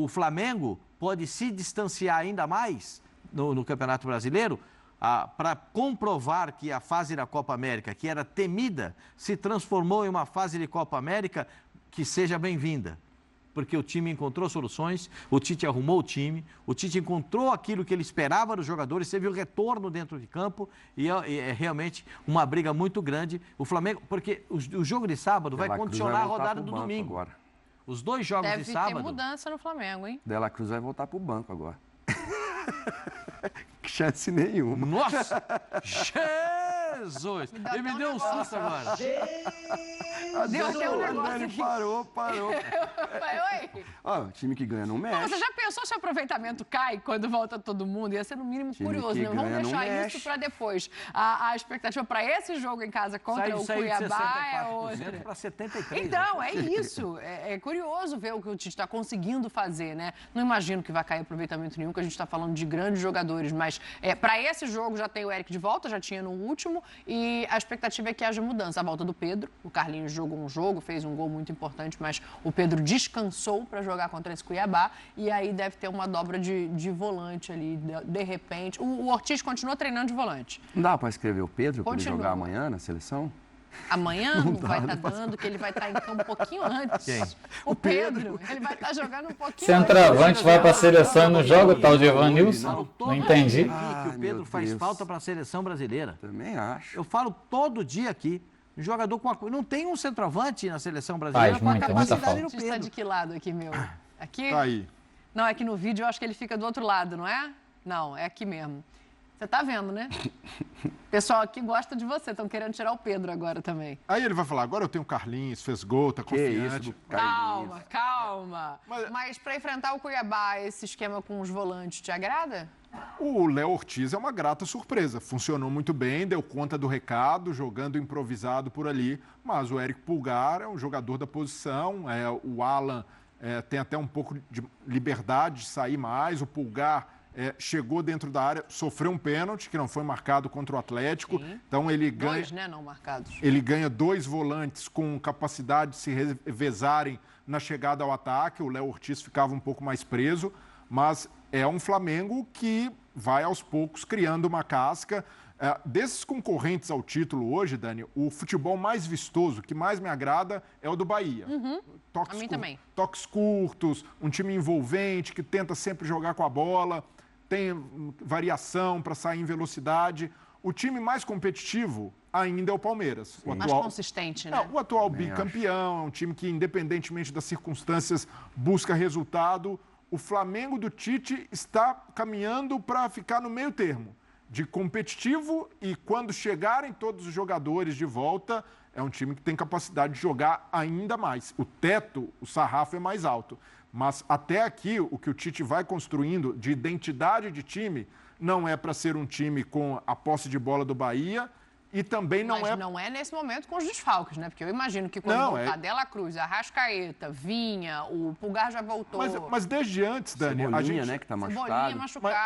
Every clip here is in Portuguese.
o Flamengo pode se distanciar ainda mais no Campeonato Brasileiro para comprovar que a fase da Copa América, que era temida, se transformou em uma fase de Copa América que seja bem-vinda. Porque o time encontrou soluções, o Tite arrumou o time, o Tite encontrou aquilo que ele esperava dos jogadores, teve o retorno dentro de campo e é realmente uma briga muito grande. O Flamengo, porque o jogo de sábado vai condicionar a rodada do domingo. Agora. Os dois jogos de sábado... Deve ter mudança no Flamengo, hein? De La Cruz vai voltar para o banco agora. Chance nenhuma. Nossa! Jesus! Ele me deu um susto agora. Deu um negócio aqui. Parou. Oi? Ó, o time que ganha não mexe. Não, você já pensou se o aproveitamento cai quando volta todo mundo? Ia ser no mínimo curioso, né? Vamos deixar isso para depois. A expectativa para esse jogo em casa contra o Cuiabá é outra. Para 73%. Então, é isso. É curioso ver o que o Tite está conseguindo fazer, né? Não imagino que vai cair aproveitamento nenhum, que a gente está falando de grandes jogadores, mas para esse jogo já tem o Eric de volta, já tinha no último, e a expectativa é que haja mudança. A volta do Pedro, o Carlinhos jogou um jogo, fez um gol muito importante, mas o Pedro descansou para jogar contra esse Cuiabá, e aí deve ter uma dobra de volante ali, de repente. O Ortiz continua treinando de volante. Não dá para escrever o Pedro para ele jogar amanhã na seleção? Amanhã não vai estar dando, que ele vai estar em campo um pouquinho antes. Quem? O Pedro. Ele vai estar jogando um pouquinho Centroavante vai para a seleção e não joga o tal de Evanilson? Não entendi. Que o Pedro faz falta para a seleção brasileira. Também acho. Eu falo todo dia aqui. Um jogador com não tem um centroavante na seleção brasileira com a capacidade do Pedro. Você está de que lado aqui, meu? Aqui? Tá aí. Não, aqui no vídeo eu acho que ele fica do outro lado, não é? Não, é aqui mesmo. Você tá vendo, né? O pessoal aqui gosta de você, estão querendo tirar o Pedro agora também. Aí ele vai falar, agora eu tenho o Carlinhos, fez gol, tá confiante. Calma. Mas para enfrentar o Cuiabá, esse esquema com os volantes te agrada? O Léo Ortiz é uma grata surpresa. Funcionou muito bem, deu conta do recado, jogando improvisado por ali. Mas o Eric Pulgar é um jogador da posição, o Alan tem até um pouco de liberdade de sair mais, o Pulgar... chegou dentro da área, sofreu um pênalti que não foi marcado contra o Atlético. Sim. Então ele ganha... Dois, né, não marcados. Ele ganha 2 volantes com capacidade de se revezarem na chegada ao ataque. O Léo Ortiz ficava um pouco mais preso, mas é um Flamengo que vai aos poucos criando uma casca. Desses concorrentes ao título hoje, Dani, o futebol mais vistoso, que mais me agrada, é o do Bahia. A mim também. Toques curtos, um time envolvente, que tenta sempre jogar com a bola, tem variação para sair em velocidade. O time mais competitivo ainda é o Palmeiras. O mais consistente, né? O atual bicampeão, é um time que, independentemente das circunstâncias, busca resultado. O Flamengo do Tite está caminhando para ficar no meio termo, de competitivo, e quando chegarem todos os jogadores de volta, é um time que tem capacidade de jogar ainda mais. O teto, o sarrafo é mais alto. Mas até aqui, o que o Tite vai construindo de identidade de time não é para ser um time com a posse de bola do Bahia e também não Mas não é nesse momento com os desfalques, né? Porque eu imagino que quando voltar De La Cruz, Arrascaeta, Vinha, o Pulgar já voltou. Mas desde antes, Dani, Cebolinha, a gente... né, que tá machucado.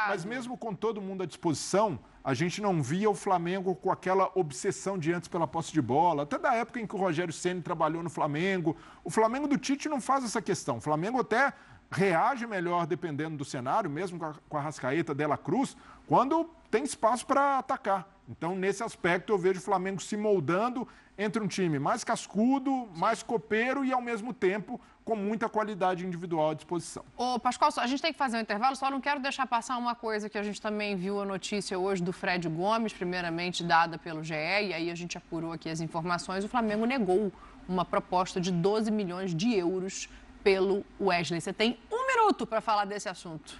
Mas mesmo com todo mundo à disposição, a gente não via o Flamengo com aquela obsessão de antes pela posse de bola. Até da época em que o Rogério Ceni trabalhou no Flamengo. O Flamengo do Tite não faz essa questão. O Flamengo até reage melhor dependendo do cenário, mesmo com a Arrascaeta, De La Cruz, quando tem espaço para atacar. Então, nesse aspecto, eu vejo o Flamengo se moldando entre um time mais cascudo, mais copeiro e, ao mesmo tempo, com muita qualidade individual à disposição. Ô, Pascoal, a gente tem que fazer um intervalo, só não quero deixar passar uma coisa que a gente também viu a notícia hoje do Fred Gomes, primeiramente dada pelo GE, e aí a gente apurou aqui as informações. O Flamengo negou uma proposta de 12 milhões de euros pelo Wesley. Você tem 1 minuto para falar desse assunto.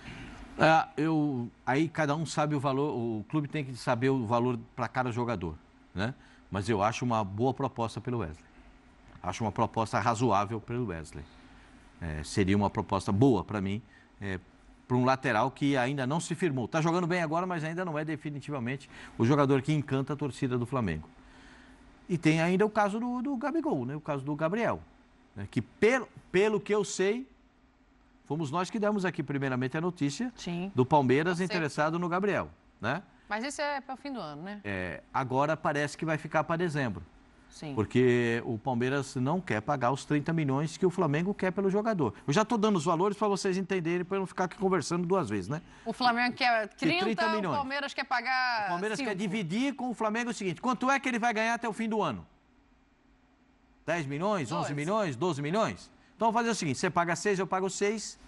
Aí cada um sabe o valor, o clube tem que saber o valor para cada jogador, né? Mas eu acho uma boa proposta pelo Wesley. Acho uma proposta razoável pelo Wesley. Seria uma proposta boa para mim, para um lateral que ainda não se firmou. Está jogando bem agora, mas ainda não é definitivamente o jogador que encanta a torcida do Flamengo. E tem ainda o caso do Gabigol, né? O caso do Gabriel, né? Que pelo que eu sei, fomos nós que demos aqui primeiramente a notícia do Palmeiras interessado no Gabriel, né? Mas isso é para o fim do ano, né? Agora parece que vai ficar para dezembro. Sim. Porque o Palmeiras não quer pagar os 30 milhões que o Flamengo quer pelo jogador. Eu já estou dando os valores para vocês entenderem, para eu não ficar aqui conversando duas vezes, né? O Flamengo quer 30 milhões. O Palmeiras quer pagar O Palmeiras 5. quer dividir com o Flamengo o seguinte: quanto é que ele vai ganhar até o fim do ano? 10 milhões, 11 milhões, 12 milhões? Então, vamos fazer o seguinte: você paga 6, eu pago 6,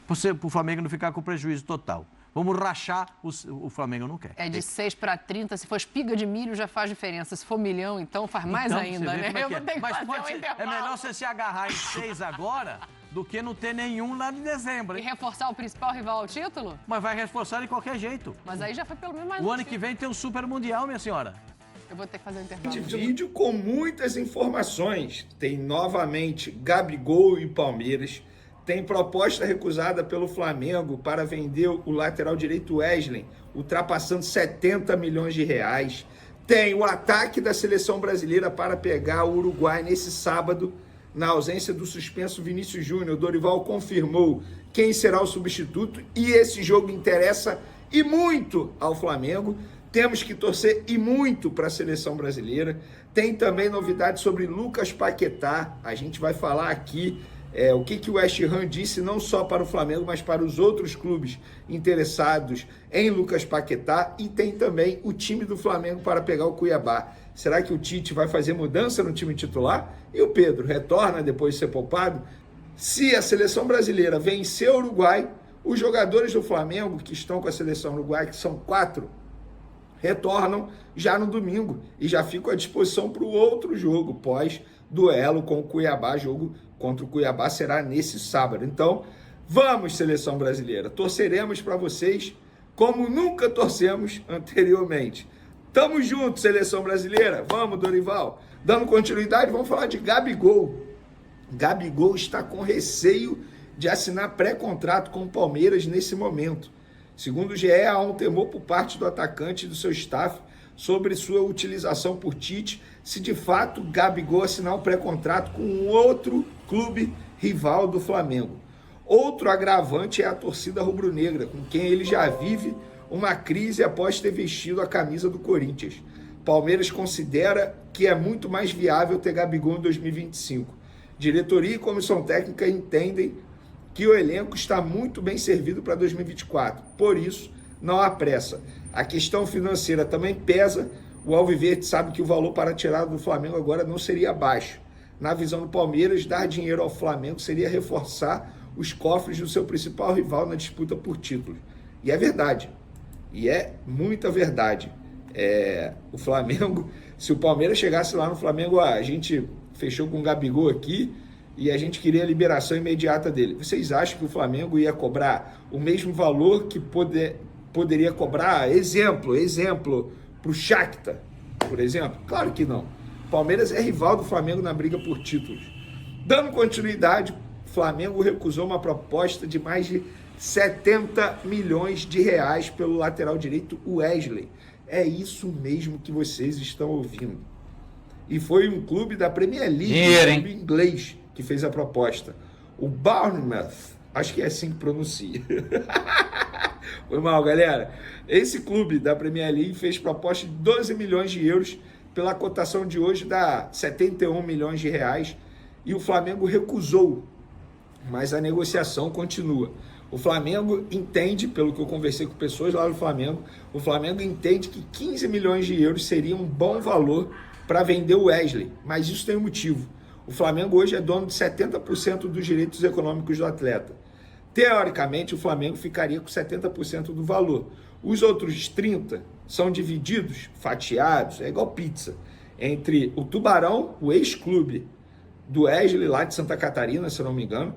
para o Flamengo não ficar com prejuízo total. Vamos rachar, o Flamengo não quer. É de 6 para 30, se for espiga de milho já faz diferença. Se for milhão, então faz mais ainda, né? Eu vou ter que fazer pode ser, é melhor você se agarrar em 6 agora do que não ter nenhum lá em dezembro. E reforçar o principal rival ao título? Mas vai reforçar de qualquer jeito. Mas aí já foi pelo menos mais O ano que vem tem um Super Mundial, minha senhora. Eu vou ter que fazer um intervalo. Vídeo com muitas informações. Tem novamente Gabigol e Palmeiras. Tem proposta recusada pelo Flamengo para vender o lateral direito Wesley, ultrapassando 70 milhões de reais. Tem o ataque da seleção brasileira para pegar o Uruguai nesse sábado, na ausência do suspenso Vinícius Júnior. Dorival confirmou quem será o substituto e esse jogo interessa e muito ao Flamengo. Temos que torcer e muito para a seleção brasileira. Tem também novidades sobre Lucas Paquetá. A gente vai falar aqui o que o West Ham disse não só para o Flamengo, mas para os outros clubes interessados em Lucas Paquetá. E tem também o time do Flamengo para pegar o Cuiabá. Será que o Tite vai fazer mudança no time titular? E o Pedro retorna depois de ser poupado? Se a seleção brasileira vencer o Uruguai, os jogadores do Flamengo que estão com a seleção uruguaia, que são 4, retornam já no domingo e já ficam à disposição para o outro jogo, pós-duelo com o Cuiabá. Jogo contra o Cuiabá será nesse sábado. Então, vamos, seleção brasileira. Torceremos para vocês como nunca torcemos anteriormente. Tamo junto, seleção brasileira. Vamos, Dorival. Dando continuidade, vamos falar de Gabigol. Gabigol está com receio de assinar pré-contrato com o Palmeiras nesse momento. Segundo o GE, há um temor por parte do atacante e do seu staff sobre sua utilização por Tite, se de fato Gabigol assinar um pré-contrato com um outro clube rival do Flamengo. Outro agravante é a torcida rubro-negra, com quem ele já vive uma crise após ter vestido a camisa do Corinthians. Palmeiras considera que é muito mais viável ter Gabigol em 2025. Diretoria e comissão técnica entendem que o elenco está muito bem servido para 2024. Por isso, não há pressa. A questão financeira também pesa. O Alviverde sabe que o valor para a tirada do Flamengo agora não seria baixo. Na visão do Palmeiras, dar dinheiro ao Flamengo seria reforçar os cofres do seu principal rival na disputa por títulos. E é verdade. E é muita verdade. O Flamengo, se o Palmeiras chegasse lá no Flamengo, a gente fechou com o Gabigol aqui e a gente queria a liberação imediata dele. Vocês acham que o Flamengo ia cobrar o mesmo valor que poderia cobrar, exemplo, para o Shakhtar, por exemplo? Claro que não. O Palmeiras é rival do Flamengo na briga por títulos. Dando continuidade, o Flamengo recusou uma proposta de mais de 70 milhões de reais pelo lateral direito Wesley. É isso mesmo que vocês estão ouvindo. E foi um clube da Premier League, um clube inglês, que fez a proposta. O Bournemouth, acho que é assim que pronuncia. Foi mal, galera. Esse clube da Premier League fez proposta de 12 milhões de euros, pela cotação de hoje dá 71 milhões de reais, e o Flamengo recusou, mas a negociação continua. O Flamengo entende, pelo que eu conversei com pessoas lá do Flamengo, o Flamengo entende que 15 milhões de euros seria um bom valor para vender o Wesley, mas isso tem um motivo. O Flamengo hoje é dono de 70% dos direitos econômicos do atleta. Teoricamente, o Flamengo ficaria com 70% do valor. Os outros 30% são divididos, fatiados, é igual pizza, entre o Tubarão, o ex-clube do Wesley, lá de Santa Catarina, se eu não me engano,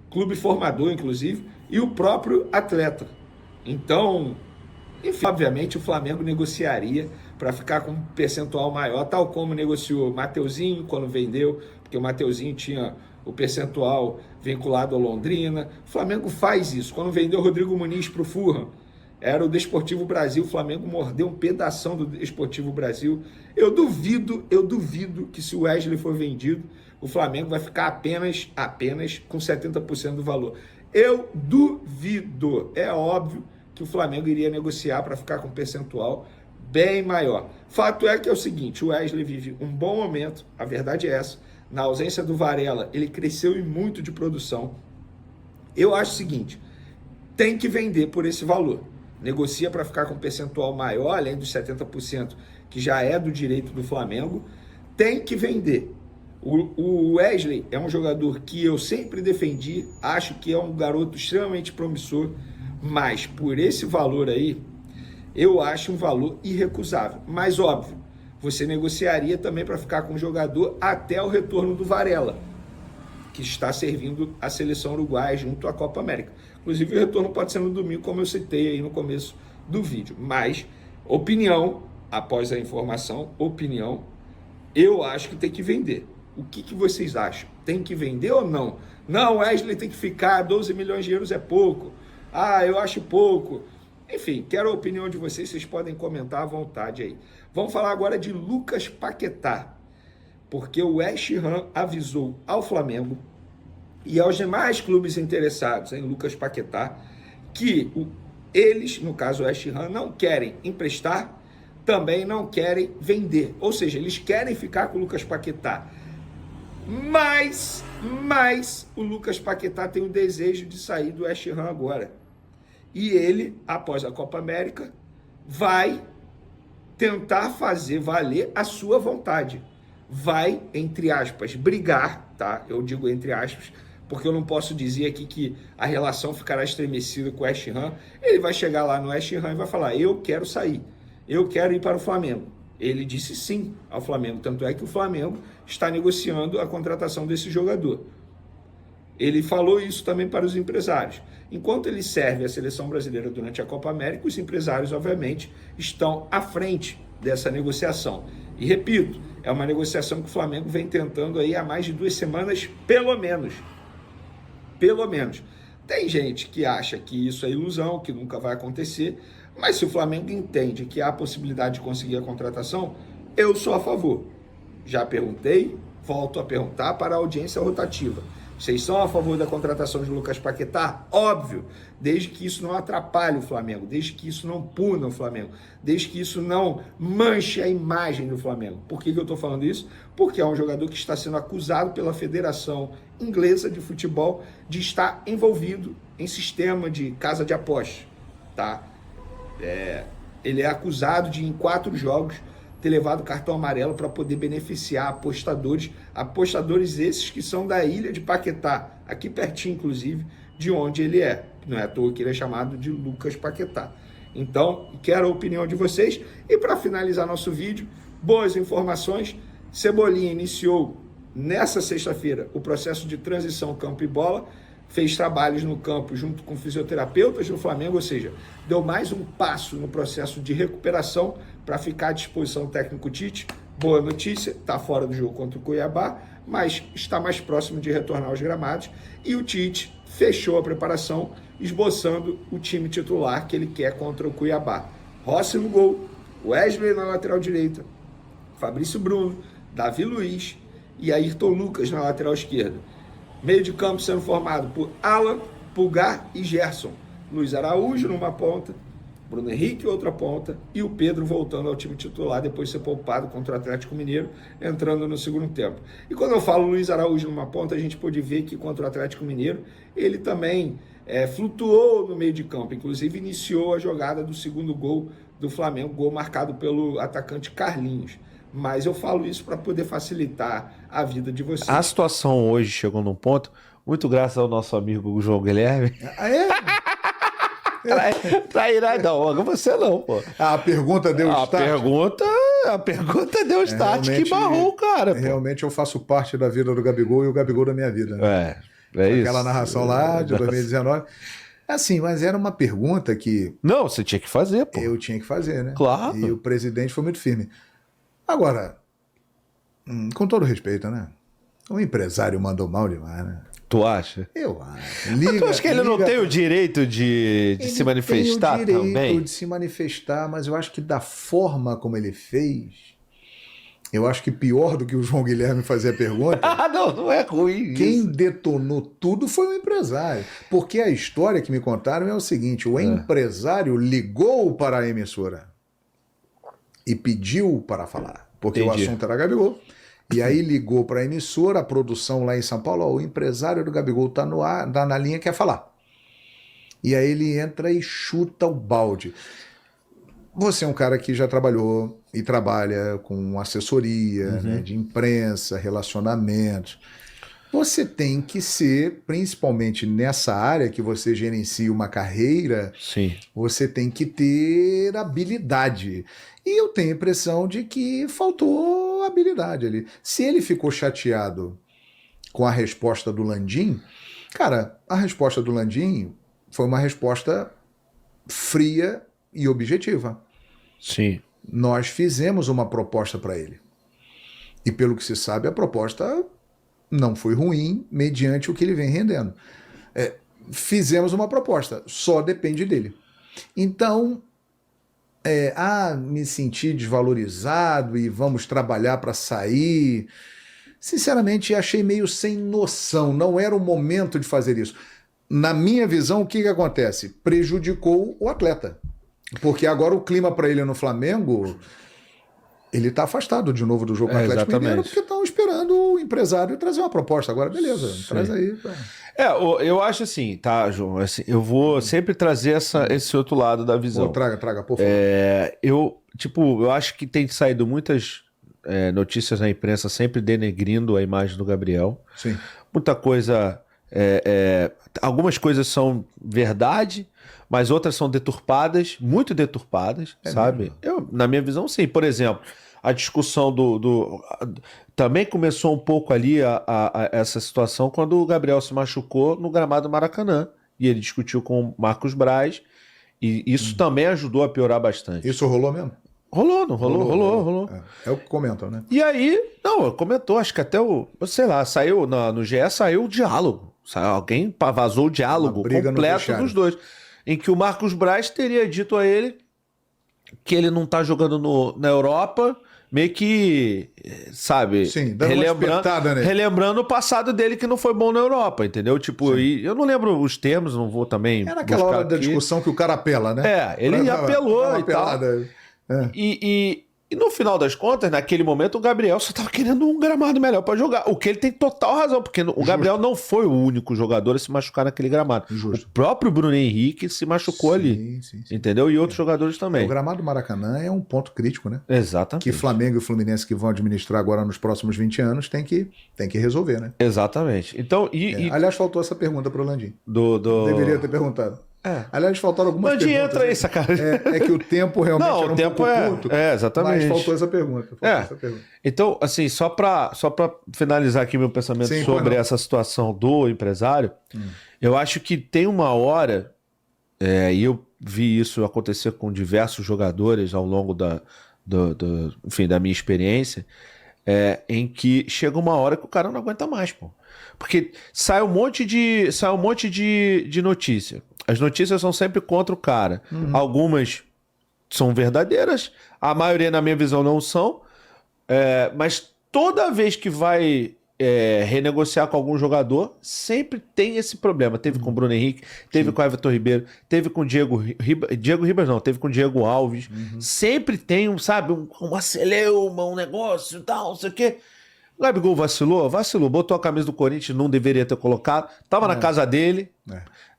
clube formador, inclusive, e o próprio atleta. Então, enfim, obviamente, o Flamengo negociaria para ficar com um percentual maior, tal como negociou o Mateuzinho quando vendeu, porque o Mateuzinho tinha o percentual vinculado ao Londrina. O Flamengo faz isso. Quando vendeu o Rodrigo Muniz para o Fulham, era o Desportivo Brasil, o Flamengo mordeu um pedação do Desportivo Brasil. Eu duvido que se o Wesley for vendido, o Flamengo vai ficar apenas com 70% do valor. Eu duvido. É óbvio que o Flamengo iria negociar para ficar com um percentual bem maior. Fato é que é o seguinte, o Wesley vive um bom momento, a verdade é essa. Na ausência do Varela, ele cresceu e muito de produção. Eu acho o seguinte, tem que vender por esse valor. Negocia para ficar com um percentual maior, além dos 70%, que já é do direito do Flamengo. Tem que vender. O Wesley é um jogador que eu sempre defendi, acho que é um garoto extremamente promissor, mas por esse valor aí, eu acho um valor irrecusável. Mas óbvio, você negociaria também para ficar com o jogador até o retorno do Varela, que está servindo a seleção uruguaia junto à Copa América. Inclusive o retorno pode ser no domingo, como eu citei aí no começo do vídeo. Mas, opinião, após a informação, opinião, eu acho que tem que vender. O que vocês acham? Tem que vender ou não? Não, Wesley tem que ficar, 12 milhões de euros é pouco. Ah, eu acho pouco. Enfim, quero a opinião de vocês, vocês podem comentar à vontade aí. Vamos falar agora de Lucas Paquetá, porque o West Ham avisou ao Flamengo e aos demais clubes interessados em Lucas Paquetá que eles, no caso o West Ham, não querem emprestar, também não querem vender. Ou seja, eles querem ficar com o Lucas Paquetá. Mas o Lucas Paquetá tem o desejo de sair do West Ham agora. E ele, após a Copa América, vai tentar fazer valer a sua vontade. Vai, entre aspas, brigar, tá? Eu digo entre aspas, porque eu não posso dizer aqui que a relação ficará estremecida com o West Ham. Ele vai chegar lá no West Ham e vai falar, eu quero sair, eu quero ir para o Flamengo. Ele disse sim ao Flamengo, tanto é que o Flamengo está negociando a contratação desse jogador. Ele falou isso também para os empresários. Enquanto ele serve a seleção brasileira durante a Copa América, os empresários, obviamente, estão à frente dessa negociação. E repito, é uma negociação que o Flamengo vem tentando aí há mais de 2 semanas, pelo menos. Pelo menos. Tem gente que acha que isso é ilusão, que nunca vai acontecer, mas se o Flamengo entende que há a possibilidade de conseguir a contratação, eu sou a favor. Já perguntei, volto a perguntar para a audiência rotativa. Vocês são a favor da contratação de Lucas Paquetá? Óbvio, desde que isso não atrapalhe o Flamengo, desde que isso não puna o Flamengo, desde que isso não manche a imagem do Flamengo. Por que eu estou falando isso? Porque é um jogador que está sendo acusado pela Federação Inglesa de Futebol de estar envolvido em sistema de casa de apostas, tá? Ele é acusado de, em 4 jogos, ter levado cartão amarelo para poder beneficiar apostadores esses que são da ilha de Paquetá, aqui pertinho, inclusive, de onde ele é. Não é à toa que ele é chamado de Lucas Paquetá. Então, quero a opinião de vocês. E para finalizar nosso vídeo, boas informações. Cebolinha iniciou nessa sexta-feira o processo de transição campo e bola, fez trabalhos no campo junto com fisioterapeutas do Flamengo, ou seja, deu mais um passo no processo de recuperação para ficar à disposição do técnico Tite. Boa notícia, está fora do jogo contra o Cuiabá, mas está mais próximo de retornar aos gramados. E o Tite fechou a preparação, esboçando o time titular que ele quer contra o Cuiabá. Rossi no gol, Wesley na lateral direita, Fabrício Bruno, Davi Luiz e Ayrton Lucas na lateral esquerda. Meio de campo sendo formado por Alan, Pulgar e Gerson. Luiz Araújo numa ponta, Bruno Henrique outra ponta e o Pedro voltando ao time titular depois de ser poupado contra o Atlético Mineiro, entrando no segundo tempo. E quando eu falo Luiz Araújo numa ponta, a gente pode ver que contra o Atlético Mineiro ele também flutuou no meio de campo, inclusive iniciou a jogada do segundo gol do Flamengo, gol marcado pelo atacante Carlinhos. Mas eu falo isso para poder facilitar a vida de vocês. A situação hoje chegou num ponto, muito graças ao nosso amigo João Guilherme. Não, você não, pô. A pergunta deu start. A pergunta deu start que barrou o cara, pô. Realmente eu faço parte da vida do Gabigol e o Gabigol da minha vida. Né? É isso. Aquela narração lá de 2019. Assim, mas era uma pergunta que... Não, você tinha que fazer, pô. Eu tinha que fazer, né? Claro. E o presidente foi muito firme. Agora, com todo respeito, né? O empresário mandou mal demais, né? Tu acha? Eu acho. Tu acha que ele não tem o direito de se manifestar também? Ele tem o direito de se manifestar, mas eu acho que da forma como ele fez, eu acho que pior do que o João Guilherme fazer a pergunta... não é ruim Quem isso. detonou tudo foi o empresário. Porque a história que me contaram é o seguinte, o empresário ligou para a emissora. e pediu para falar, porque Entendi. o assunto era Gabigol. E aí ligou para a emissora, a produção lá em São Paulo, ó, o empresário do Gabigol está no ar, tá na linha, quer falar. E aí ele entra e chuta o balde. Você é um cara que já trabalhou e trabalha com assessoria, né, de imprensa, relacionamentos. Você tem que ser, principalmente nessa área que você gerencia uma carreira, Sim. você tem que ter habilidade. E eu tenho a impressão de que faltou habilidade ali. Se ele ficou chateado com a resposta do Landim, cara, a resposta do Landim foi uma resposta fria e objetiva. Sim. Nós fizemos uma proposta para ele. E pelo que se sabe, a proposta não foi ruim, mediante o que ele vem rendendo. Fizemos uma proposta, só depende dele. Então, me senti desvalorizado e vamos trabalhar para sair. Sinceramente, achei meio sem noção, não era o momento de fazer isso. Na minha visão, o que acontece? Prejudicou o atleta. Porque agora o clima para ele no Flamengo, ele está afastado de novo do jogo Atlético Mineiro, porque estão esperando o empresário trazer uma proposta. Agora, beleza, traz aí. Tá. Eu acho assim, tá, João? Assim, eu vou sempre trazer esse outro lado da visão. Traga, por favor. Eu acho que tem saído muitas notícias na imprensa sempre denegrindo a imagem do Gabriel. Sim. Muita coisa. Algumas coisas são verdade, mas outras são deturpadas, muito deturpadas, sabe? Na minha visão, sim. Por exemplo, a discussão também começou um pouco ali essa situação quando o Gabriel se machucou no gramado do Maracanã. E ele discutiu com o Marcos Braz, e isso também ajudou a piorar bastante. Isso rolou mesmo? Rolou, não rolou? Rolou. É o que comentam, né? E aí, comentou, acho que até saiu no GE, saiu o diálogo. Alguém vazou o diálogo completo dos dois. Em que o Marcos Braz teria dito a ele que ele não tá jogando na Europa, meio que, sabe, sim, dando uma espetada nele. Relembrando o passado dele que não foi bom na Europa, entendeu? Tipo, e eu não lembro os termos, não vou também. Era aquela hora da discussão que o cara apela, né? Ele apelou e tal. E no final das contas, naquele momento, o Gabriel só estava querendo um gramado melhor para jogar. O que ele tem total razão, porque o Gabriel não foi o único jogador a se machucar naquele gramado. Justo. O próprio Bruno Henrique se machucou ali. Sim. Entendeu? E outros jogadores também. O gramado do Maracanã é um ponto crítico, né? Exatamente. Que Flamengo e Fluminense, que vão administrar agora nos próximos 20 anos, tem que resolver, né? Exatamente. Então, aliás, faltou essa pergunta para o Landim. Deveria ter perguntado. Aliás, faltaram algumas perguntas. Landim, entra aí, sacanagem. É que o tempo realmente era um pouco curto. Exatamente. Mas faltou essa pergunta. Então, assim, só para finalizar aqui meu pensamento sobre essa situação do empresário, eu acho que tem uma hora, e eu vi isso acontecer com diversos jogadores ao longo da minha experiência, em que chega uma hora que o cara não aguenta mais, pô. Porque sai um monte de notícia. As notícias são sempre contra o cara. Algumas são verdadeiras, a maioria, na minha visão, não são. Mas toda vez que vai renegociar com algum jogador, sempre tem esse problema. Teve com o Bruno Henrique, teve com o Everton Ribeiro, teve com o Diego Ribas, não, teve com o Diego Alves. Sempre tem uma celeuma, um negócio e tal, não sei o quê. O Gabigol vacilou, botou a camisa do Corinthians, não deveria ter colocado, tava na casa dele,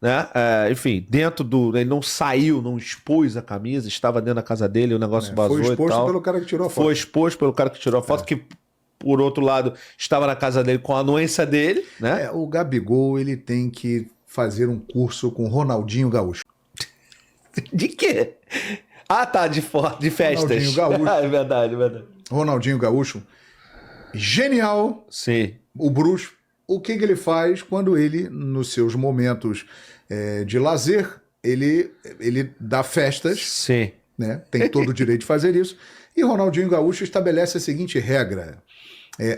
né? Enfim, ele não saiu, não expôs a camisa, estava dentro da casa dele, o negócio vazou e tal. Foi exposto pelo cara que tirou a foto. Foi exposto pelo cara que tirou a foto, que, por outro lado, estava na casa dele com a anuência dele, né? O Gabigol, ele tem que fazer um curso com Ronaldinho Gaúcho. De quê? Ah, tá, de festas. Ronaldinho Gaúcho. É verdade. Ronaldinho Gaúcho. Genial. Sim. O bruxo. O que ele faz quando ele, nos seus momentos de lazer, ele dá festas. Sim. Né? Tem todo o direito de fazer isso. E Ronaldinho Gaúcho estabelece a seguinte regra.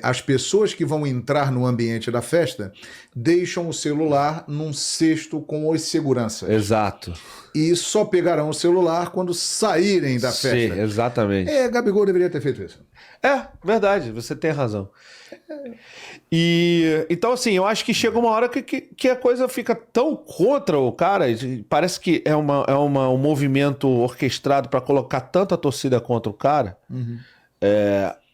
as pessoas que vão entrar no ambiente da festa deixam o celular num cesto com os seguranças. Exato. E só pegarão o celular quando saírem da festa. Sim, exatamente. Gabigol deveria ter feito isso. Verdade, você tem razão. E então, assim, eu acho que chega uma hora que a coisa fica tão contra o cara, parece que é um movimento orquestrado para colocar tanta torcida contra o cara,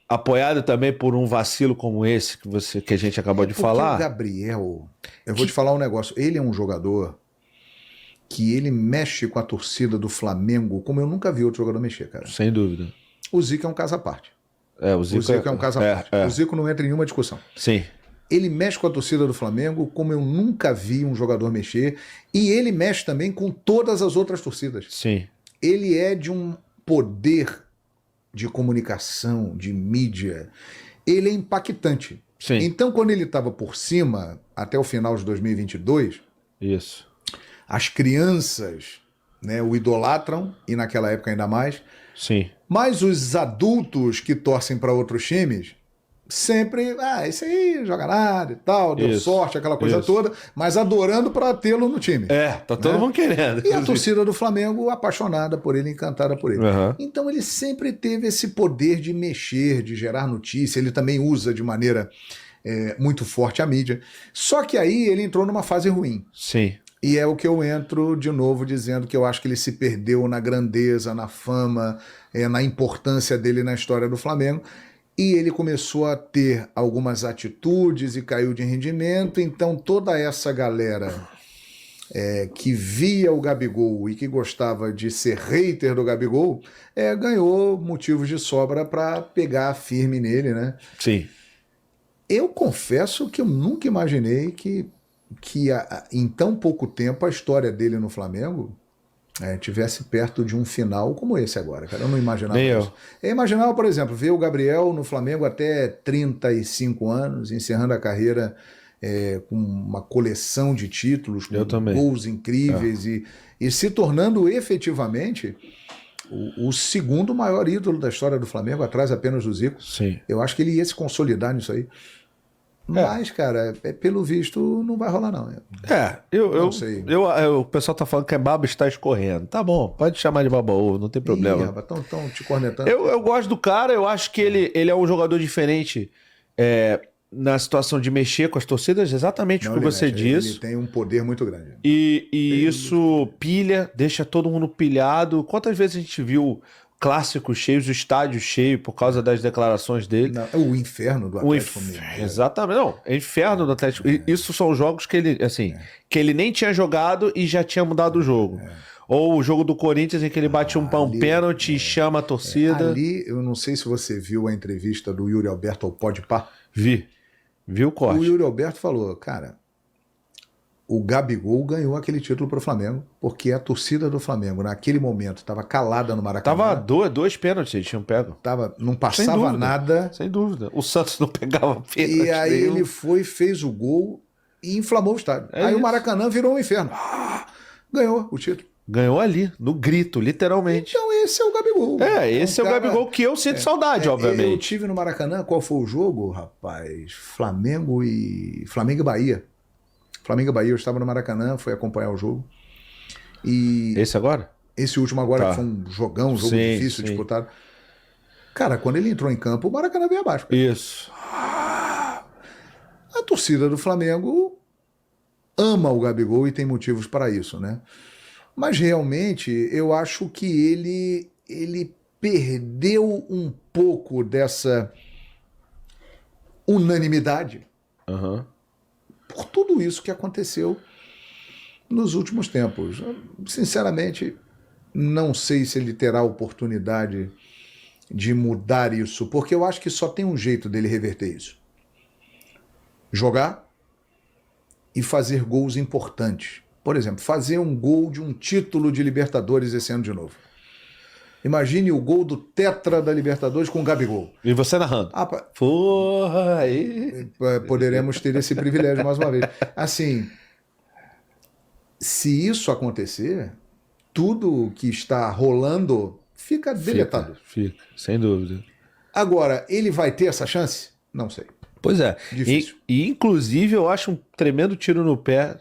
apoiado também por um vacilo como esse que a gente acabou de falar. O Gabriel, eu vou te falar um negócio, ele é um jogador que ele mexe com a torcida do Flamengo como eu nunca vi outro jogador mexer, cara. Sem dúvida. O Zico é um caso à parte. O Zico é um caso à parte. O Zico não entra em nenhuma discussão. Sim. Ele mexe com a torcida do Flamengo como eu nunca vi um jogador mexer. E ele mexe também com todas as outras torcidas. Sim. Ele é de um poder de comunicação, de mídia. Ele é impactante. Sim. Então, quando ele estava por cima, até o final de 2022... Isso. As crianças, né, o idolatram, e naquela época ainda mais. Sim. Mas os adultos que torcem para outros times, sempre, esse aí joga nada e tal, deu sorte, aquela coisa toda, mas adorando para tê-lo no time. Tá todo mundo querendo. E a torcida do Flamengo apaixonada por ele, encantada por ele. Então ele sempre teve esse poder de mexer, de gerar notícia, ele também usa de maneira muito forte a mídia. Só que aí ele entrou numa fase ruim. Sim. E é o que eu entro de novo dizendo que eu acho que ele se perdeu na grandeza, na fama, na importância dele na história do Flamengo. E ele começou a ter algumas atitudes e caiu de rendimento. Então toda essa galera que via o Gabigol e que gostava de ser hater do Gabigol, ganhou motivos de sobra para pegar firme nele, né? Sim. Eu confesso que eu nunca imaginei que em tão pouco tempo a história dele no Flamengo tivesse perto de um final como esse agora, cara. Eu não imaginava isso. Eu imaginava, por exemplo, ver o Gabriel no Flamengo até 35 anos, encerrando a carreira com uma coleção de títulos, com gols incríveis e se tornando efetivamente o segundo maior ídolo da história do Flamengo, atrás apenas do Zico. Sim. Eu acho que ele ia se consolidar nisso aí. Mas, cara, pelo visto, não vai rolar, não. Não sei. O pessoal tá falando que a baba está escorrendo. Tá bom, pode chamar de baba-ovo, não tem problema. Estão te cornetando. Eu gosto do cara, eu acho que ele é um jogador diferente na situação de mexer com as torcidas, exatamente o que você disse. Ele tem um poder muito grande. E isso pilha, deixa todo mundo pilhado. Quantas vezes a gente viu clássicos cheios, o estádio cheio por causa das declarações dele? O inferno do Atlético Mineiro. Exatamente. Não, é inferno do Atlético. Isso são jogos que ele, assim, que ele nem tinha jogado e já tinha mudado o jogo. Ou o jogo do Corinthians em que ele bate um pênalti e chama a torcida. Ali, eu não sei se você viu a entrevista do Yuri Alberto ao Podpah. Vi o corte. O Yuri Alberto falou, cara, o Gabigol ganhou aquele título para o Flamengo, porque a torcida do Flamengo, naquele momento, estava calada no Maracanã. Tava dois pênaltis, eles tinham pego. Não passava nada. Sem dúvida. O Santos não pegava pênalti. E aí ele fez o gol e inflamou o estádio. Aí o Maracanã virou um inferno. Ganhou o título. Ganhou ali, no grito, literalmente. Então esse é o Gabigol. Esse é o Gabigol que eu sinto saudade, obviamente. Eu tive no Maracanã, qual foi o jogo, rapaz? Flamengo e Bahia. Flamengo e Bahia, eu estava no Maracanã, fui acompanhar o jogo. E esse agora? Esse último agora, que foi um jogo difícil, disputado. Cara, quando ele entrou em campo, o Maracanã veio abaixo. Isso. A torcida do Flamengo ama o Gabigol e tem motivos para isso, né? Mas realmente eu acho que ele perdeu um pouco dessa unanimidade por tudo isso que aconteceu nos últimos tempos. Sinceramente, não sei se ele terá oportunidade de mudar isso, porque eu acho que só tem um jeito dele reverter isso. Jogar e fazer gols importantes. Por exemplo, fazer um gol de um título de Libertadores esse ano de novo. Imagine o gol do Tetra da Libertadores com o Gabigol. E você narrando. Porra, aí... Poderemos ter esse privilégio mais uma vez. Assim, se isso acontecer, tudo que está rolando fica deletado. Fica, sem dúvida. Agora, ele vai ter essa chance? Não sei. Pois é. Difícil. E, inclusive, eu acho um tremendo tiro no pé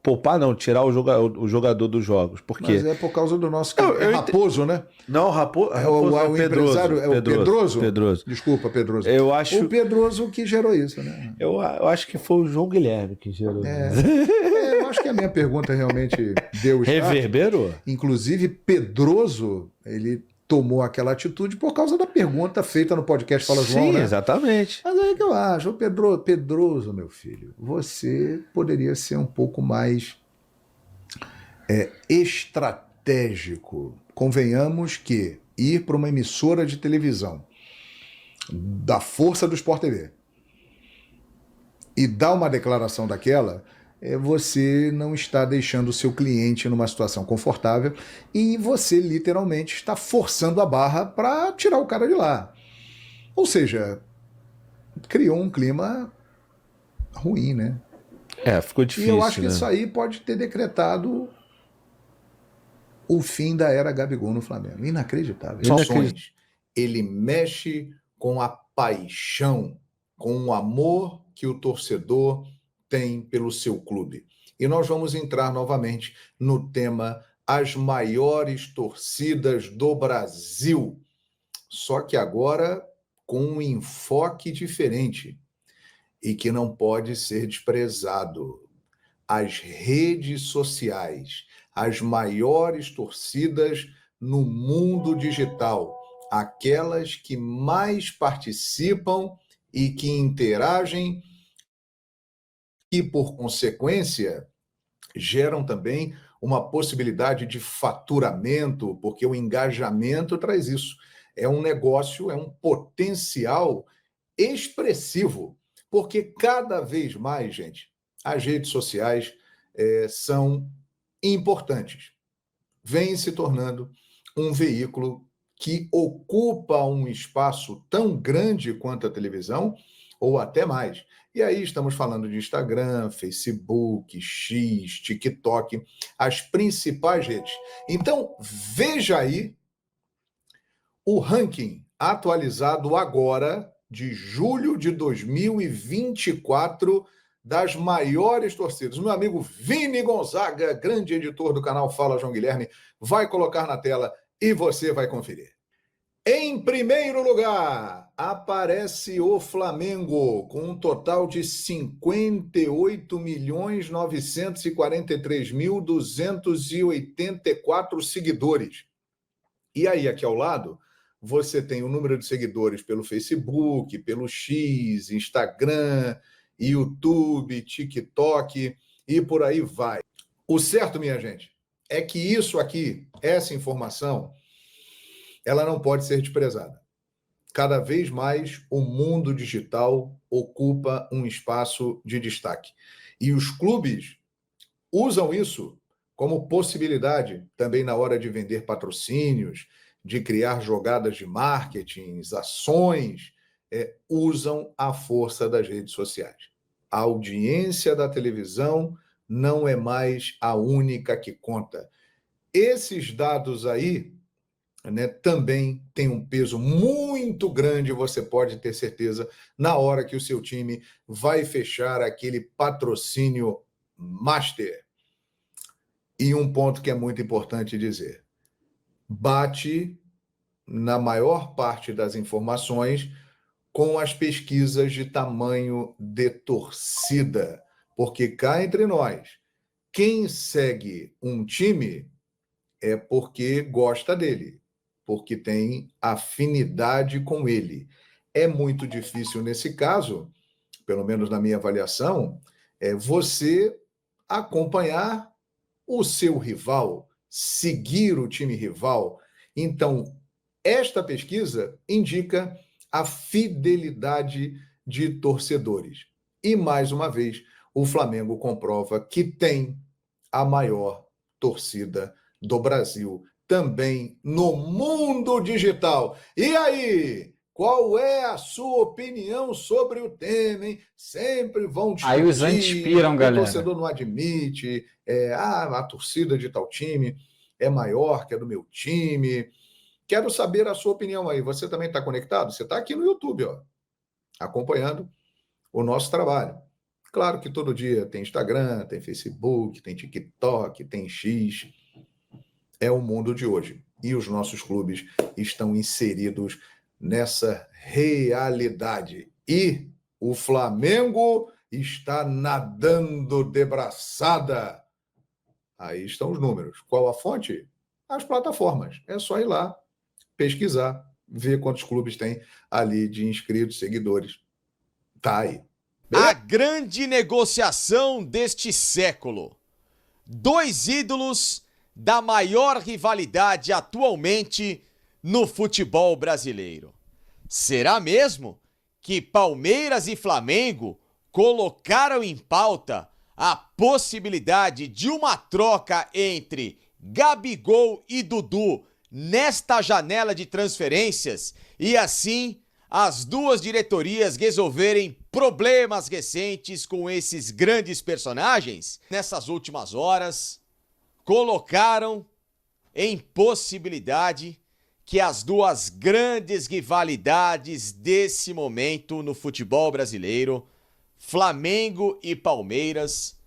poupar, não, tirar o jogador dos jogos. Porque... Mas é por causa do nosso... Raposo, né? Não, Raposo O empresário é o Pedroso? Pedroso. Desculpa, Pedroso. Eu acho... O Pedroso que gerou isso, né? Eu acho que foi o João Guilherme que gerou isso. Eu acho que a minha pergunta realmente deu start. Reverberou? Inclusive, Pedroso, ele tomou aquela atitude por causa da pergunta feita no podcast Fala João, Sim, né? exatamente. Mas aí que eu acho, Pedroso, meu filho, você poderia ser um pouco mais estratégico. Convenhamos que ir para uma emissora de televisão da força do Sport TV e dar uma declaração daquela, você não está deixando o seu cliente numa situação confortável e você literalmente está forçando a barra para tirar o cara de lá. Ou seja, criou um clima ruim, né? Ficou difícil. E eu acho que né? isso aí pode ter decretado o fim da era Gabigol no Flamengo. Inacreditável. Ele mexe com a paixão, com o amor que o torcedor tem pelo seu clube. E nós vamos entrar novamente no tema as maiores torcidas do Brasil. Só que agora com um enfoque diferente e que não pode ser desprezado. As redes sociais, as maiores torcidas no mundo digital, aquelas que mais participam e que interagem e, por consequência, geram também uma possibilidade de faturamento, porque o engajamento traz isso. É um negócio, é um potencial expressivo, porque cada vez mais, gente, as redes sociais são importantes. Vem se tornando um veículo que ocupa um espaço tão grande quanto a televisão, ou até mais. E aí estamos falando de Instagram, Facebook, X, TikTok, as principais redes. Então, veja aí o ranking atualizado agora, de julho de 2024, das maiores torcidas. Meu amigo Vini Gonzaga, grande editor do canal Fala João Guilherme, vai colocar na tela e você vai conferir. Em primeiro lugar, aparece o Flamengo, com um total de 58.943.284 seguidores. E aí, aqui ao lado, você tem o número de seguidores pelo Facebook, pelo X, Instagram, YouTube, TikTok e por aí vai. O certo, minha gente, é que isso aqui, essa informação, ela não pode ser desprezada. Cada vez mais o mundo digital ocupa um espaço de destaque. E os clubes usam isso como possibilidade também na hora de vender patrocínios, de criar jogadas de marketing, ações, usam a força das redes sociais. A audiência da televisão não é mais a única que conta. Esses dados aí, também tem um peso muito grande, você pode ter certeza, na hora que o seu time vai fechar aquele patrocínio master. E um ponto que é muito importante dizer: bate na maior parte das informações com as pesquisas de tamanho de torcida, porque cá entre nós, quem segue um time é porque gosta dele, porque tem afinidade com ele. É muito difícil nesse caso, pelo menos na minha avaliação, você acompanhar o seu rival, seguir o time rival. Então, esta pesquisa indica a fidelidade de torcedores. E, mais uma vez, o Flamengo comprova que tem a maior torcida do Brasil, também no mundo digital. E aí, qual é a sua opinião sobre o tema, hein? Sempre vão discutir. Aí os inspiram, galera. O torcedor não admite, a torcida de tal time é maior que a do meu time. Quero saber a sua opinião aí. Você também está conectado? Você está aqui no YouTube, ó. acompanhando o nosso trabalho. Claro que todo dia tem Instagram, tem Facebook, tem TikTok, tem X. É o mundo de hoje. E os nossos clubes estão inseridos nessa realidade. E o Flamengo está nadando de braçada. Aí estão os números. Qual a fonte? As plataformas. É só ir lá, pesquisar, ver quantos clubes tem ali de inscritos, seguidores. Tá aí. A grande negociação deste século. 2 ídolos da maior rivalidade atualmente no futebol brasileiro. Será mesmo que Palmeiras e Flamengo colocaram em pauta a possibilidade de uma troca entre Gabigol e Dudu nesta janela de transferências e assim as duas diretorias resolverem problemas recentes com esses grandes personagens? Nessas últimas horas, colocaram em possibilidade que as duas grandes rivalidades desse momento no futebol brasileiro, Flamengo e Palmeiras,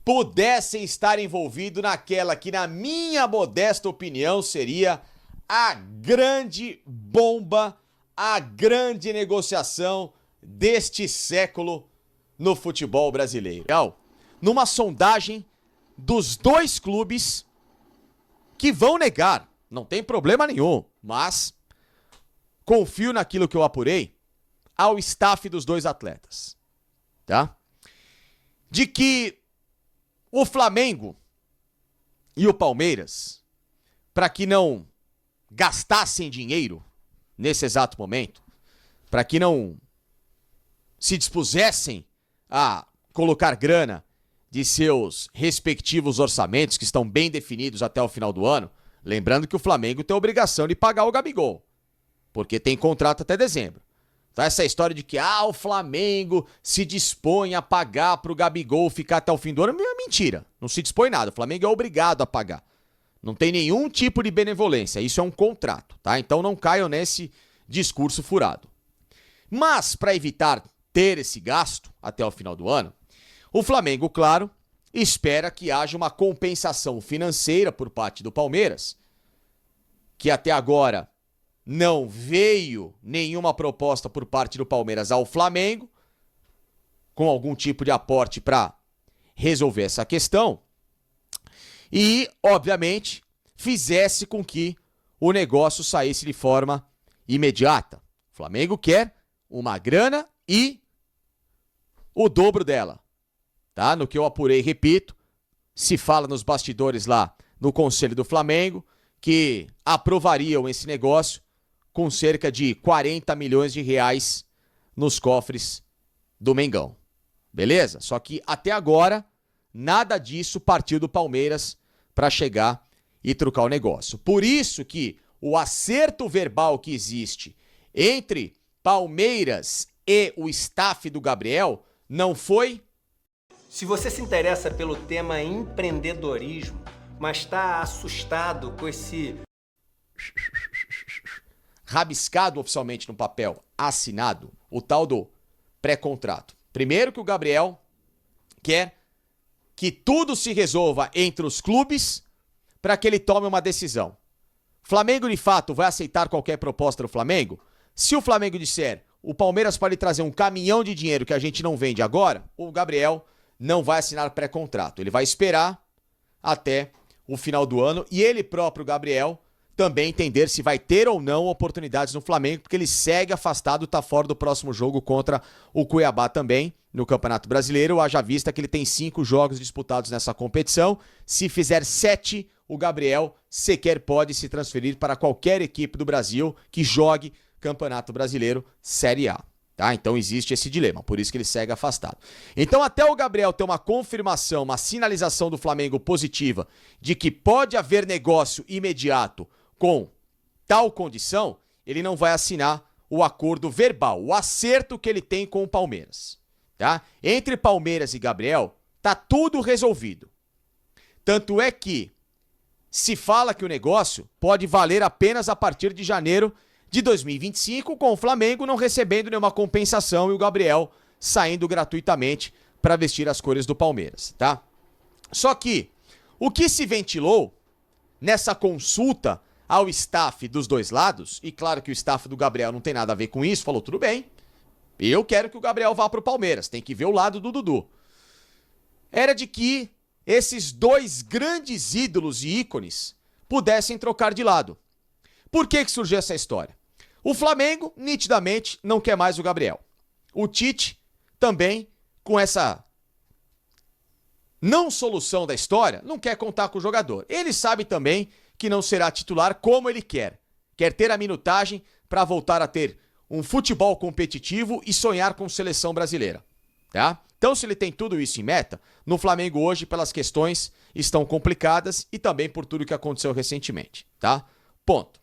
pudessem estar envolvidos naquela que, na minha modesta opinião, seria a grande bomba, a grande negociação deste século no futebol brasileiro. Numa sondagem dos 2 clubes que vão negar, não tem problema nenhum, mas confio naquilo que eu apurei ao staff dos 2 atletas, tá? De que o Flamengo e o Palmeiras, para que não gastassem dinheiro nesse exato momento, para que não se dispusessem a colocar grana de seus respectivos orçamentos, que estão bem definidos até o final do ano, lembrando que o Flamengo tem a obrigação de pagar o Gabigol, porque tem contrato até dezembro. Então essa história de que o Flamengo se dispõe a pagar pro Gabigol ficar até o fim do ano é mentira. Não se dispõe nada, o Flamengo é obrigado a pagar. Não tem nenhum tipo de benevolência, isso é um contrato, tá? Então não caiam nesse discurso furado. Mas, para evitar ter esse gasto até o final do ano, o Flamengo, claro, espera que haja uma compensação financeira por parte do Palmeiras, que até agora não veio nenhuma proposta por parte do Palmeiras ao Flamengo, com algum tipo de aporte para resolver essa questão, e, obviamente, fizesse com que o negócio saísse de forma imediata. O Flamengo quer uma grana e o dobro dela, tá? No que eu apurei, repito, se fala nos bastidores lá no Conselho do Flamengo que aprovariam esse negócio com cerca de 40 milhões de reais nos cofres do Mengão. Beleza? Só que até agora nada disso partiu do Palmeiras para chegar e trucar o negócio. Por isso que o acerto verbal que existe entre Palmeiras e o staff do Gabriel não foi... Se você se interessa pelo tema empreendedorismo, mas está assustado com esse... rabiscado oficialmente no papel, assinado, o tal do pré-contrato. Primeiro que o Gabriel quer que tudo se resolva entre os clubes para que ele tome uma decisão. Flamengo, de fato, vai aceitar qualquer proposta do Flamengo? Se o Flamengo disser, o Palmeiras pode trazer um caminhão de dinheiro que a gente não vende agora, o Gabriel não vai assinar pré-contrato. Ele vai esperar até o final do ano e ele próprio, Gabriel, também entender se vai ter ou não oportunidades no Flamengo, porque ele segue afastado, está fora do próximo jogo contra o Cuiabá também, no Campeonato Brasileiro, haja vista que ele tem 5 jogos disputados nessa competição. Se fizer 7, o Gabriel sequer pode se transferir para qualquer equipe do Brasil que jogue Campeonato Brasileiro Série A. Tá? Então existe esse dilema, por isso que ele segue afastado. Então até o Gabriel ter uma confirmação, uma sinalização do Flamengo positiva de que pode haver negócio imediato com tal condição, ele não vai assinar o acordo verbal, o acerto que ele tem com o Palmeiras. Tá? Entre Palmeiras e Gabriel, tá tudo resolvido. Tanto é que se fala que o negócio pode valer apenas a partir de janeiro de 2025, com o Flamengo não recebendo nenhuma compensação e o Gabriel saindo gratuitamente para vestir as cores do Palmeiras, tá? Só que o que se ventilou nessa consulta ao staff dos dois lados, e claro que o staff do Gabriel não tem nada a ver com isso, falou, tudo bem, eu quero que o Gabriel vá pro Palmeiras, tem que ver o lado do Dudu. Era de que esses dois grandes ídolos e ícones pudessem trocar de lado. Por que surgiu essa história? O Flamengo, nitidamente, não quer mais o Gabriel. O Tite também, com essa não solução da história, não quer contar com o jogador. Ele sabe também que não será titular como ele quer. Quer ter a minutagem para voltar a ter um futebol competitivo e sonhar com seleção brasileira, tá? Então, se ele tem tudo isso em meta, no Flamengo hoje, pelas questões, estão complicadas e também por tudo que aconteceu recentemente, tá? Ponto.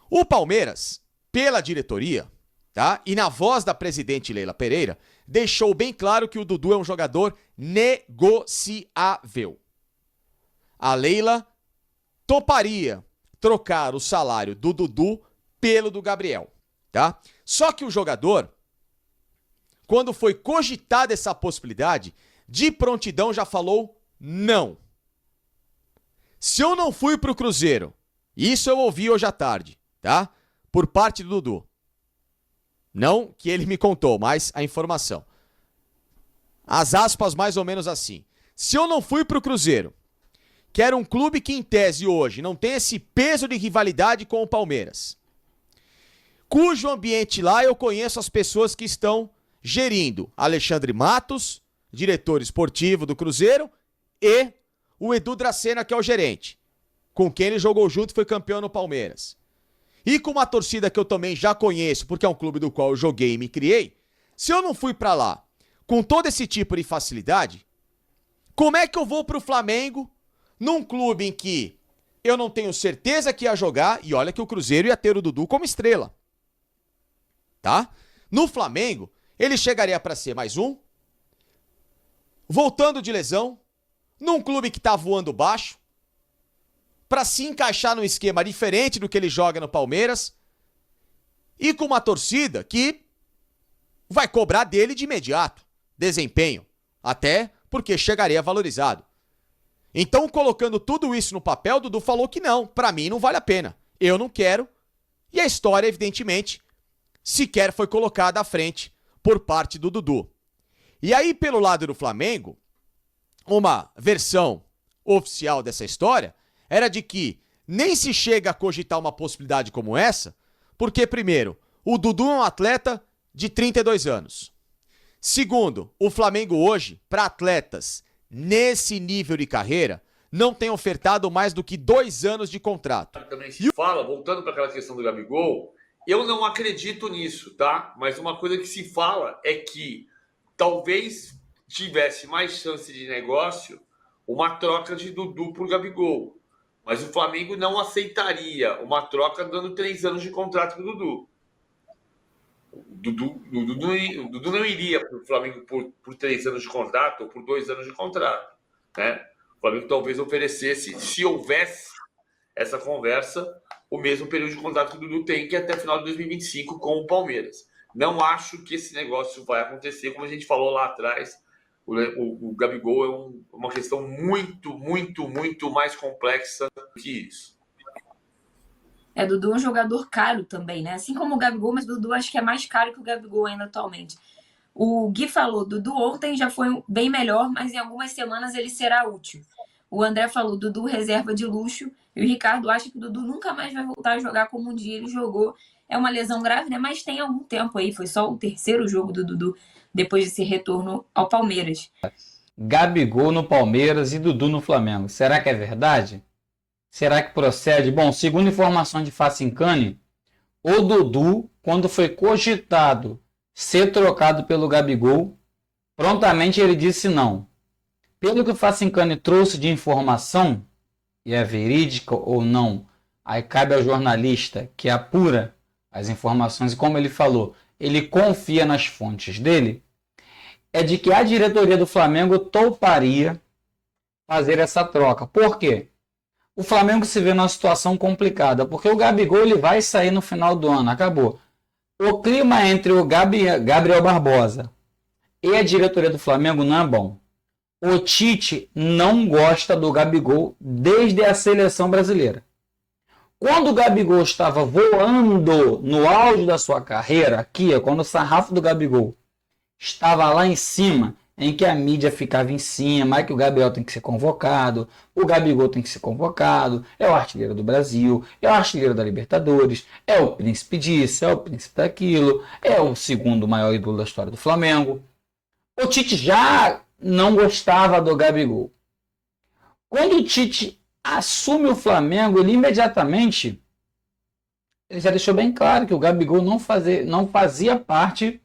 O Palmeiras, pela diretoria, tá? E na voz da presidente Leila Pereira, deixou bem claro que o Dudu é um jogador negociável. A Leila toparia trocar o salário do Dudu pelo do Gabriel, tá? Só que o jogador, quando foi cogitada essa possibilidade, de prontidão já falou não. Se eu não fui pro Cruzeiro, isso eu ouvi hoje à tarde, tá? Por parte do Dudu. Não que ele me contou, mas a informação. As aspas mais ou menos assim. Se eu não fui pro Cruzeiro, que era um clube que em tese hoje não tem esse peso de rivalidade com o Palmeiras, cujo ambiente lá eu conheço as pessoas que estão gerindo, Alexandre Matos, diretor esportivo do Cruzeiro, e o Edu Dracena, que é o gerente, com quem ele jogou junto e foi campeão no Palmeiras. E com uma torcida que eu também já conheço, porque é um clube do qual eu joguei e me criei, se eu não fui pra lá com todo esse tipo de facilidade, como é que eu vou pro Flamengo, num clube em que eu não tenho certeza que ia jogar, e olha que o Cruzeiro ia ter o Dudu como estrela, tá? No Flamengo, ele chegaria para ser mais um, voltando de lesão, num clube que tá voando baixo, para se encaixar num esquema diferente do que ele joga no Palmeiras, e com uma torcida que vai cobrar dele de imediato desempenho, até porque chegaria valorizado. Então, colocando tudo isso no papel, Dudu falou que não, para mim não vale a pena, eu não quero, e a história, evidentemente, sequer foi colocada à frente por parte do Dudu. E aí, pelo lado do Flamengo, uma versão oficial dessa história era de que nem se chega a cogitar uma possibilidade como essa, porque, primeiro, o Dudu é um atleta de 32 anos. Segundo, o Flamengo hoje, para atletas nesse nível de carreira, não tem ofertado mais do que 2 anos de contrato. Também se fala, voltando para aquela questão do Gabigol, eu não acredito nisso, tá? Mas uma coisa que se fala é que talvez tivesse mais chance de negócio uma troca de Dudu por Gabigol. Mas o Flamengo não aceitaria uma troca dando 3 anos de contrato pro Dudu. O Dudu não iria para o Flamengo por 3 anos de contrato ou por 2 anos de contrato, né? O Flamengo talvez oferecesse, se houvesse essa conversa, o mesmo período de contrato que o Dudu tem, que é até final de 2025 com o Palmeiras. Não acho que esse negócio vai acontecer, como a gente falou lá atrás. O Gabigol é uma questão muito, muito, muito mais complexa que isso. Dudu é um jogador caro também, né? Assim como o Gabigol, mas o Dudu acho que é mais caro que o Gabigol ainda atualmente. O Gui falou, Dudu ontem já foi bem melhor, mas em algumas semanas ele será útil. O André falou, Dudu reserva de luxo. E o Ricardo acha que o Dudu nunca mais vai voltar a jogar como um dia ele jogou. É uma lesão grave, né? Mas tem algum tempo aí. Foi só o 3º jogo do Dudu depois desse retorno ao Palmeiras. Gabigol no Palmeiras e Dudu no Flamengo. Será que é verdade? Será que procede? Bom, segundo informações de Facincani, o Dudu, quando foi cogitado ser trocado pelo Gabigol, prontamente ele disse não. Pelo que o Facincani trouxe de informação, e é verídica ou não, aí cabe ao jornalista que apura as informações, e como ele falou, ele confia nas fontes dele, é de que a diretoria do Flamengo toparia fazer essa troca. Por quê? o Flamengo se vê numa situação complicada, porque o Gabigol ele vai sair no final do ano, acabou. O clima entre o Gabriel Barbosa e a diretoria do Flamengo não é bom. O Tite não gosta do Gabigol desde a seleção brasileira. Quando o Gabigol estava voando no auge da sua carreira, aqui, quando o sarrafo do Gabigol estava lá em cima, em que a mídia ficava em cima, que o Gabriel tem que ser convocado, o Gabigol tem que ser convocado, é o artilheiro do Brasil, é o artilheiro da Libertadores, é o príncipe disso, é o príncipe daquilo, é o segundo maior ídolo da história do Flamengo. O Tite já não gostava do Gabigol. Quando o Tite assume o Flamengo, ele imediatamente ele já deixou bem claro que o Gabigol não fazia parte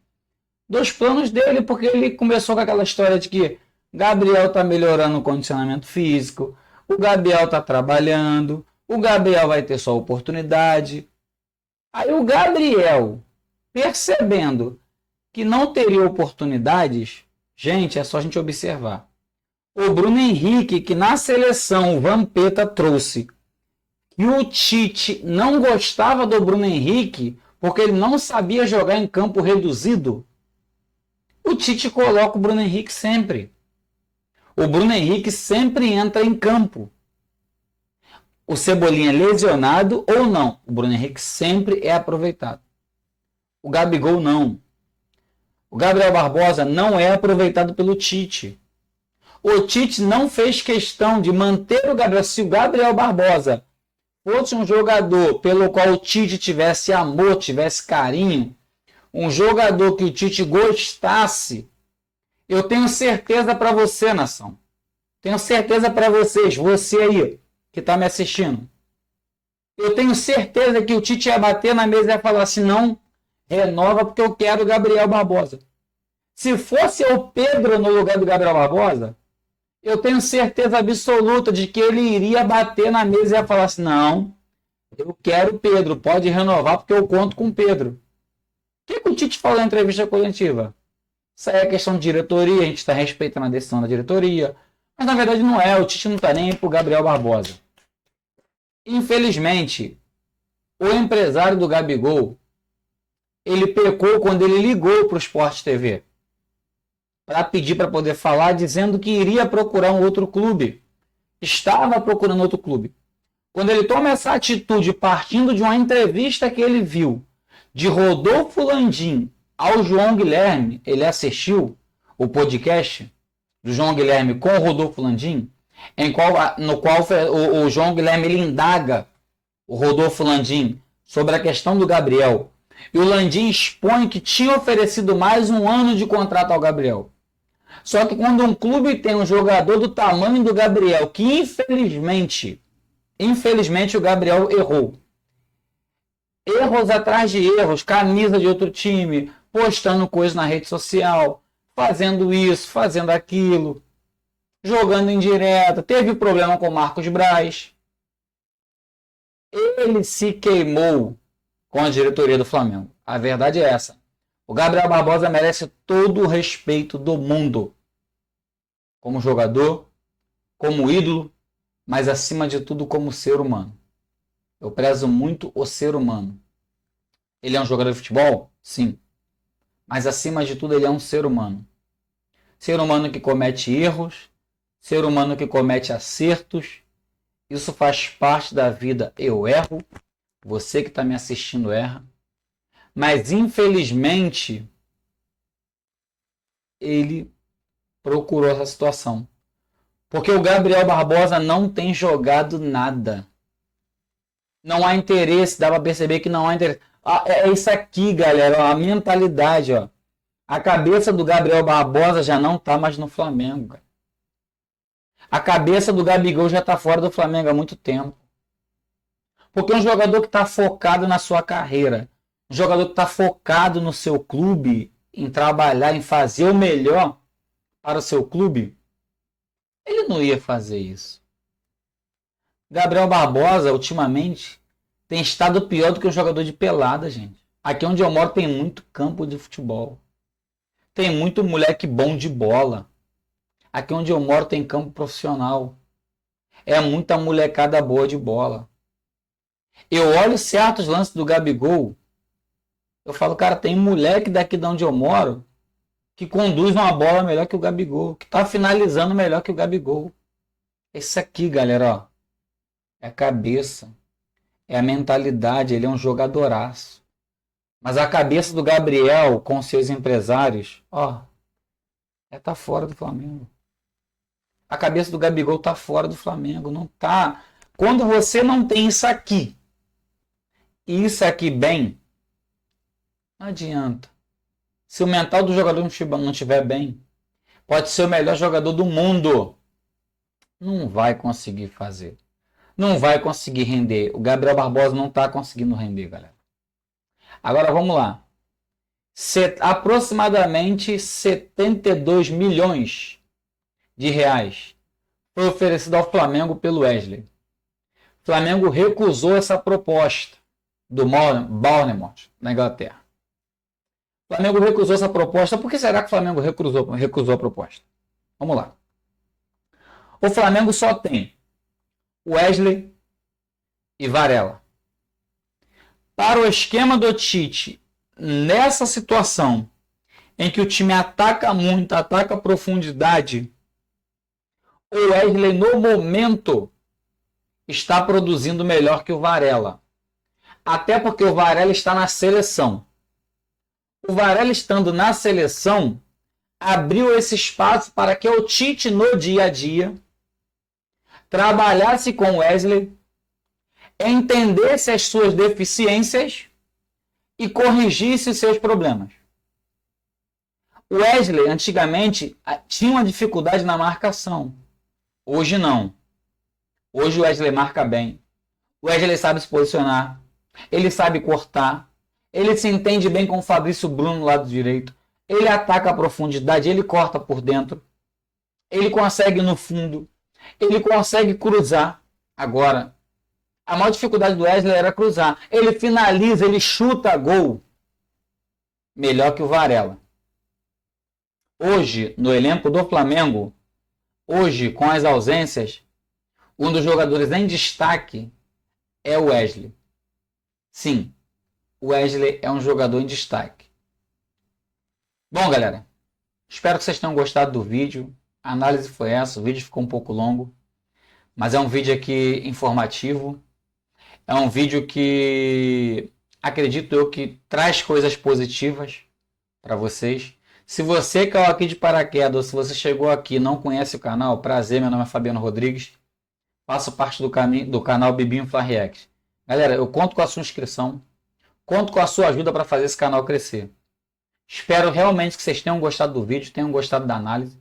dos planos dele, porque ele começou com aquela história de que Gabriel está melhorando o condicionamento físico, o Gabriel está trabalhando, o Gabriel vai ter sua oportunidade. Aí o Gabriel, percebendo que não teria oportunidades, gente, é só a gente observar. O Bruno Henrique, que na seleção o Vampeta trouxe, e o Tite não gostava do Bruno Henrique porque ele não sabia jogar em campo reduzido, o Tite coloca o Bruno Henrique sempre. O Bruno Henrique sempre entra em campo. O Cebolinha lesionado ou não, o Bruno Henrique sempre é aproveitado. O Gabigol não. O Gabriel Barbosa não é aproveitado pelo Tite. O Tite não fez questão de manter o Gabriel. Se o Gabriel Barbosa fosse um jogador pelo qual o Tite tivesse amor, tivesse carinho, um jogador que o Tite gostasse, eu tenho certeza para você, nação. Tenho certeza para vocês, você aí que está me assistindo. Eu tenho certeza que o Tite ia bater na mesa e ia falar assim, não, renova porque eu quero o Gabriel Barbosa. Se fosse o Pedro no lugar do Gabriel Barbosa, eu tenho certeza absoluta de que ele iria bater na mesa e ia falar assim, não, eu quero o Pedro, pode renovar porque eu conto com o Pedro. O que o Tite falou na entrevista coletiva? Isso aí é questão de diretoria, a gente está respeitando a decisão da diretoria, mas na verdade não é, o Tite não está nem para o Gabriel Barbosa. Infelizmente, o empresário do Gabigol, ele pecou quando ele ligou para o Sport TV para pedir para poder falar, dizendo que iria procurar um outro clube. Estava procurando outro clube. Quando ele toma essa atitude partindo de uma entrevista que ele viu de Rodolfo Landim ao João Guilherme, ele assistiu o podcast do João Guilherme com o Rodolfo Landim, no qual o João Guilherme ele indaga o Rodolfo Landim sobre a questão do Gabriel. E o Landim expõe que tinha oferecido mais um ano de contrato ao Gabriel. Só que quando um clube tem um jogador do tamanho do Gabriel, que infelizmente o Gabriel errou. Erros atrás de erros, camisa de outro time, postando coisas na rede social, fazendo isso, fazendo aquilo, jogando indireta, teve problema com o Marcos Braz. Ele se queimou com a diretoria do Flamengo. A verdade é essa. O Gabriel Barbosa merece todo o respeito do mundo. Como jogador, como ídolo, mas acima de tudo como ser humano. Eu prezo muito o ser humano. Ele é um jogador de futebol? Sim. Mas acima de tudo ele é um ser humano. Ser humano que comete erros, ser humano que comete acertos. Isso faz parte da vida. Eu erro, você que está me assistindo erra. Mas, infelizmente, ele procurou essa situação. Porque o Gabriel Barbosa não tem jogado nada. Não há interesse, dá para perceber que não há interesse. É isso aqui, galera, a mentalidade. Ó. A cabeça do Gabriel Barbosa já não está mais no Flamengo. Cara. A cabeça do Gabigol já está fora do Flamengo há muito tempo. Porque um jogador que está focado na sua carreira, um jogador que está focado no seu clube, em trabalhar, em fazer o melhor para o seu clube, ele não ia fazer isso. Gabriel Barbosa, ultimamente, tem estado pior do que um jogador de pelada, gente. Aqui onde eu moro tem muito campo de futebol. Tem muito moleque bom de bola. Aqui onde eu moro tem campo profissional. É muita molecada boa de bola. Eu olho certos lances do Gabigol, eu falo, cara, tem moleque daqui de onde eu moro que conduz uma bola melhor que o Gabigol, que tá finalizando melhor que o Gabigol. Esse aqui, galera, ó, é a cabeça, é a mentalidade, ele é um jogadoraço. Mas a cabeça do Gabriel com seus empresários, ó, tá fora do Flamengo. A cabeça do Gabigol tá fora do Flamengo, não tá. Quando você não tem isso aqui, e isso aqui bem, não adianta. Se o mental do jogador não estiver bem, pode ser o melhor jogador do mundo, não vai conseguir fazer. Não vai conseguir render. O Gabriel Barbosa não está conseguindo render, galera. Agora vamos lá. Aproximadamente 72 milhões de reais foi oferecido ao Flamengo pelo Wesley. O Flamengo recusou essa proposta do Bournemouth, na Inglaterra. O Flamengo recusou essa proposta. Por que será que o Flamengo recusou a proposta? Vamos lá. O Flamengo só tem Wesley e Varela. Para o esquema do Tite, nessa situação em que o time ataca muito, ataca a profundidade, o Wesley no momento está produzindo melhor que o Varela. Até porque o Varela está na seleção. O Varela estando na seleção abriu esse espaço para que o Tite no dia a dia trabalhasse com o Wesley, entendesse as suas deficiências e corrigisse os seus problemas. O Wesley, antigamente, tinha uma dificuldade na marcação. Hoje não. Hoje o Wesley marca bem. O Wesley sabe se posicionar. Ele sabe cortar. Ele se entende bem com o Fabrício Bruno no lado direito. Ele ataca a profundidade. Ele corta por dentro. Ele consegue no fundo. Ele consegue cruzar. Agora, a maior dificuldade do Wesley era cruzar. Ele finaliza, ele chuta gol. Melhor que o Varela. Hoje, no elenco do Flamengo, hoje, com as ausências, um dos jogadores em destaque é o Wesley. Sim, o Wesley é um jogador em destaque. Bom, galera, espero que vocês tenham gostado do vídeo. A análise foi essa, o vídeo ficou um pouco longo, mas é um vídeo aqui informativo. É um vídeo que acredito eu que traz coisas positivas para vocês. Se você caiu aqui de paraquedas, ou se você chegou aqui e não conhece o canal, prazer, meu nome é Fabiano Rodrigues. Faço parte do canal Bibinho Fla React. Galera, eu conto com a sua inscrição, conto com a sua ajuda para fazer esse canal crescer. Espero realmente que vocês tenham gostado do vídeo, tenham gostado da análise.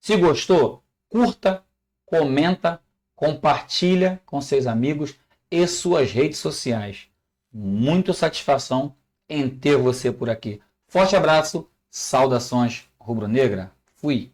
Se gostou, curta, comenta, compartilha com seus amigos e suas redes sociais. Muita satisfação em ter você por aqui. Forte abraço, saudações rubro-negra. Fui!